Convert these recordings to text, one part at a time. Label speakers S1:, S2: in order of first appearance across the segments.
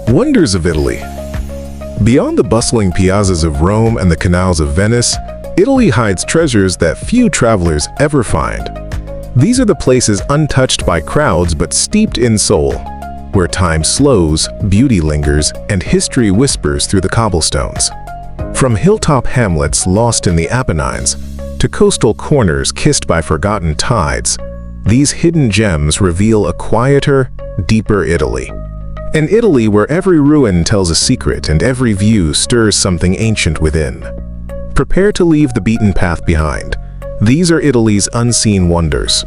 S1: Wonders of Italy. Beyond the bustling piazzas of Rome and the canals of Venice, Italy hides treasures that few travelers ever find. These are the places untouched by crowds but steeped in soul, where time slows, beauty lingers, and history whispers through the cobblestones. From hilltop hamlets lost in the Apennines to coastal corners kissed by forgotten tides, these hidden gems reveal a quieter, deeper Italy. An Italy where every ruin tells a secret and every view stirs something ancient within. Prepare to leave the beaten path behind. These are Italy's unseen wonders.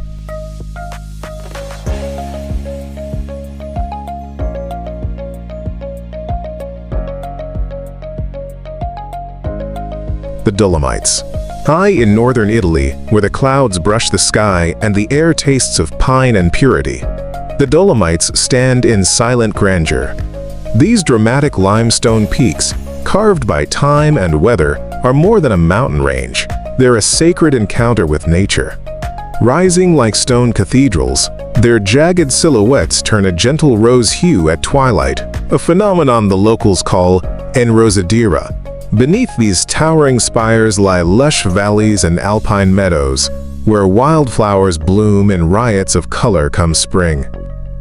S1: The Dolomites. High in northern Italy, where the clouds brush the sky and the air tastes of pine and purity, the Dolomites stand in silent grandeur. These dramatic limestone peaks, carved by time and weather, are more than a mountain range. They're a sacred encounter with nature. Rising like stone cathedrals, their jagged silhouettes turn a gentle rose hue at twilight, a phenomenon the locals call enrosadera. Beneath these towering spires lie lush valleys and alpine meadows, where wildflowers bloom in riots of color come spring.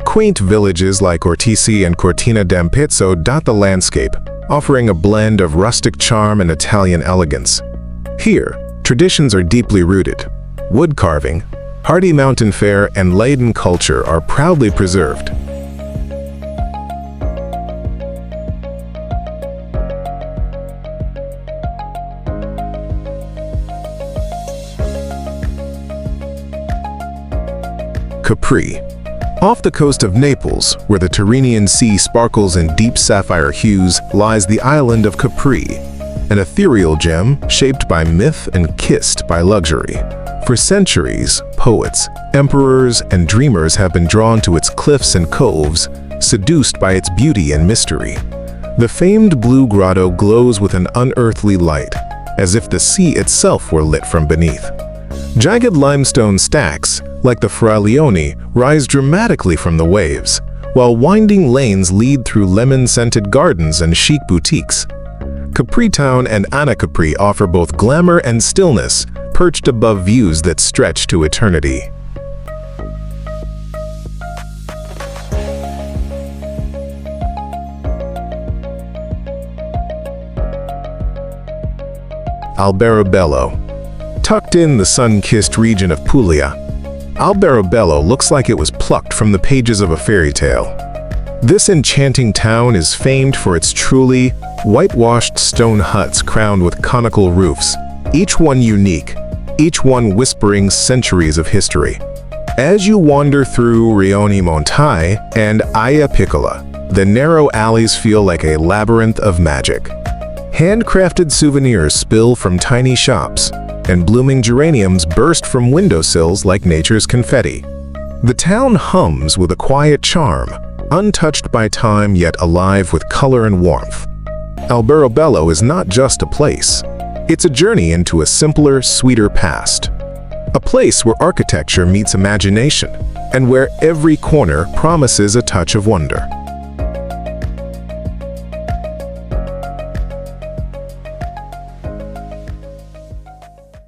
S1: Quaint villages like Ortisi and Cortina d'Ampezzo dot the landscape, offering a blend of rustic charm and Italian elegance. Here, traditions are deeply rooted. Wood carving, hardy mountain fare, and Leyden culture are proudly preserved. Capri. Off the coast of Naples, where the Tyrrhenian Sea sparkles in deep sapphire hues, lies the island of Capri, an ethereal gem shaped by myth and kissed by luxury. For centuries, poets, emperors, and dreamers have been drawn to its cliffs and coves, seduced by its beauty and mystery. The famed blue grotto glows with an unearthly light, as if the sea itself were lit from beneath. Jagged limestone stacks, like the Fralioni, rise dramatically from the waves, while winding lanes lead through lemon-scented gardens and chic boutiques. Capri Town and Anacapri offer both glamour and stillness, perched above views that stretch to eternity. Alberobello. Tucked in the sun-kissed region of Puglia, Alberobello looks like it was plucked from the pages of a fairy tale. This enchanting town is famed for its trulli, whitewashed stone huts crowned with conical roofs, each one unique, each one whispering centuries of history. As you wander through Rione Montai and Aya Piccola, the narrow alleys feel like a labyrinth of magic. Handcrafted souvenirs spill from tiny shops, and blooming geraniums burst from windowsills like nature's confetti. The town hums with a quiet charm, untouched by time yet alive with color and warmth. Alberobello is not just a place. It's a journey into a simpler, sweeter past. A place where architecture meets imagination, and where every corner promises a touch of wonder.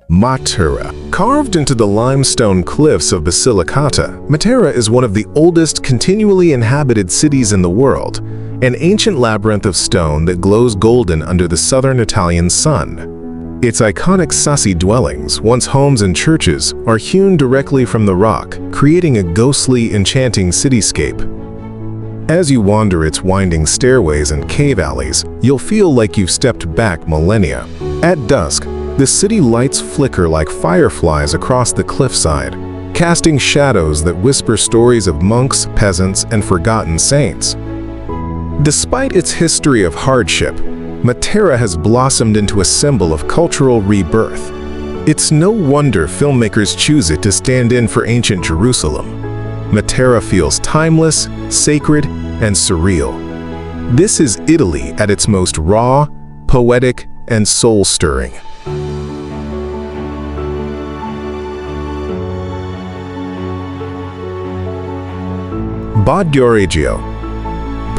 S1: Matera. Carved into the limestone cliffs of Basilicata, Matera is one of the oldest continually inhabited cities in the world, an ancient labyrinth of stone that glows golden under the southern Italian sun. Its iconic Sassi dwellings, once homes and churches, are hewn directly from the rock, creating a ghostly, enchanting cityscape. As you wander its winding stairways and cave alleys, you'll feel like you've stepped back millennia. At dusk, the city lights flicker like fireflies across the cliffside, casting shadows that whisper stories of monks, peasants, and forgotten saints. Despite its history of hardship, Matera has blossomed into a symbol of cultural rebirth. It's no wonder filmmakers choose it to stand in for ancient Jerusalem. Matera feels timeless, sacred, and surreal. This is Italy at its most raw, poetic, and soul-stirring. Bagnoregio.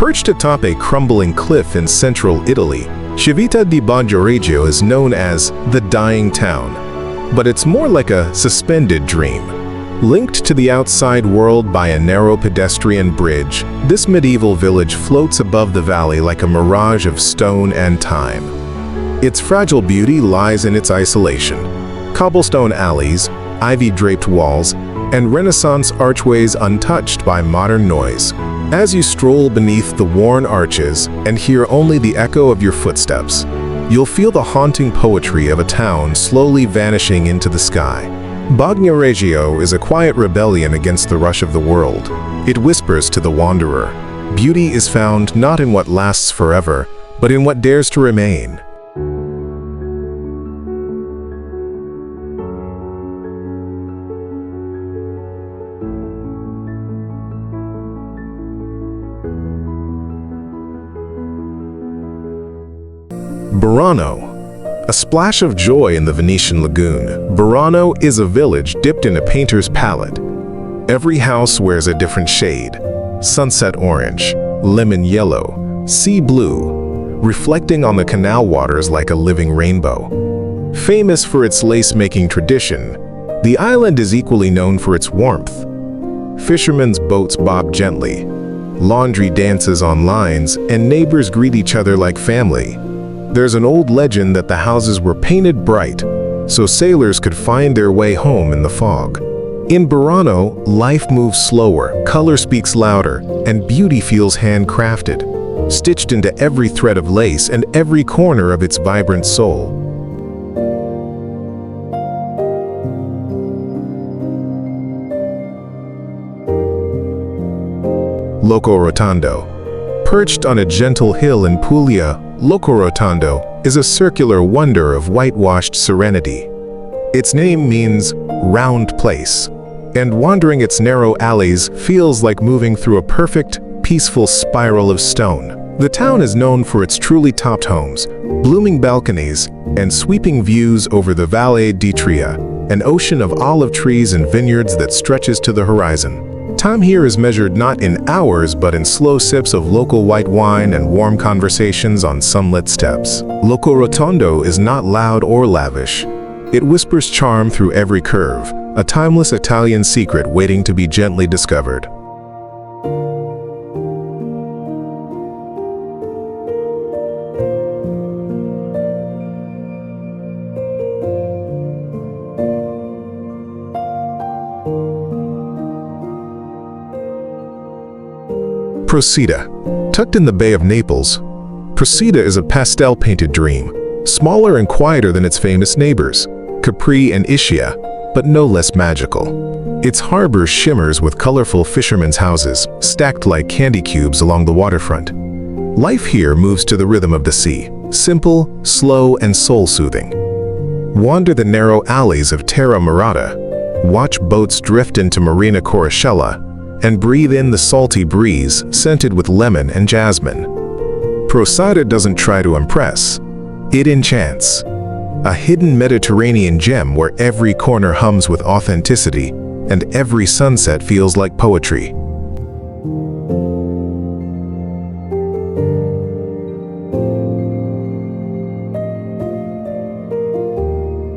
S1: Perched atop a crumbling cliff in central Italy, Civita di Bagnoregio is known as the dying town. But it's more like a suspended dream. Linked to the outside world by a narrow pedestrian bridge, this medieval village floats above the valley like a mirage of stone and time. Its fragile beauty lies in its isolation. Cobblestone alleys, ivy-draped walls, and Renaissance archways untouched by modern noise. As you stroll beneath the worn arches and hear only the echo of your footsteps, you'll feel the haunting poetry of a town slowly vanishing into the sky. Bagnoregio is a quiet rebellion against the rush of the world. It whispers to the wanderer, beauty is found not in what lasts forever, but in what dares to remain. Burano, a splash of joy in the Venetian lagoon. Burano is a village dipped in a painter's palette. Every house wears a different shade: sunset orange, lemon yellow, sea blue, reflecting on the canal waters like a living rainbow. Famous for its lace-making tradition, the island is equally known for its warmth. Fishermen's boats bob gently, laundry dances on lines, and neighbors greet each other like family. There's an old legend that the houses were painted bright, so sailors could find their way home in the fog. In Burano, life moves slower, color speaks louder, and beauty feels handcrafted, stitched into every thread of lace and every corner of its vibrant soul. Locorotondo. Perched on a gentle hill in Puglia, Locorotondo is a circular wonder of whitewashed serenity. Its name means round place, and wandering its narrow alleys feels like moving through a perfect, peaceful spiral of stone. The town is known for its truly topped homes, blooming balconies, and sweeping views over the Valle di Tria, an ocean of olive trees and vineyards that stretches to the horizon. Time here is measured not in hours but in slow sips of local white wine and warm conversations on sunlit steps. Locorotondo is not loud or lavish. It whispers charm through every curve, a timeless Italian secret waiting to be gently discovered. Procida. Tucked in the Bay of Naples, Procida is a pastel-painted dream, smaller and quieter than its famous neighbors, Capri and Ischia, but no less magical. Its harbor shimmers with colorful fishermen's houses, stacked like candy cubes along the waterfront. Life here moves to the rhythm of the sea, simple, slow, and soul-soothing. Wander the narrow alleys of Terra Murata, watch boats drift into Marina Coruscella, and breathe in the salty breeze scented with lemon and jasmine. Procida doesn't try to impress. It enchants. A hidden Mediterranean gem where every corner hums with authenticity and every sunset feels like poetry.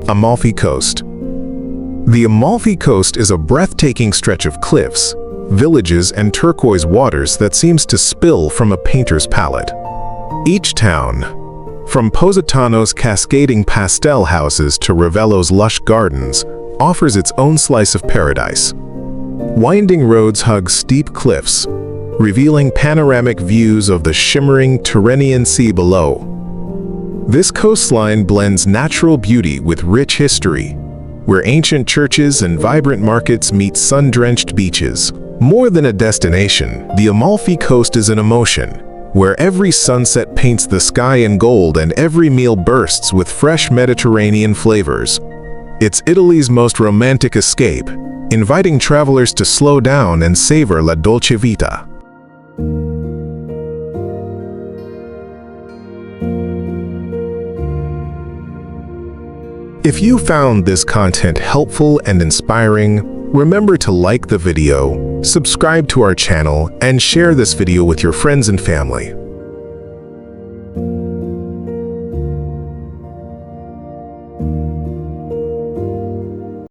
S1: Amalfi Coast. The Amalfi Coast is a breathtaking stretch of cliffs, villages, and turquoise waters that seems to spill from a painter's palette. Each town, from Positano's cascading pastel houses to Ravello's lush gardens, offers its own slice of paradise. Winding roads hug steep cliffs, revealing panoramic views of the shimmering Tyrrhenian Sea below. This coastline blends natural beauty with rich history, where ancient churches and vibrant markets meet sun-drenched beaches. More than a destination, the Amalfi Coast is an emotion, where every sunset paints the sky in gold and every meal bursts with fresh Mediterranean flavors. It's Italy's most romantic escape, inviting travelers to slow down and savor la dolce vita. If you found this content helpful and inspiring, Remember to like the video, subscribe to our channel, and share this video with your friends and family.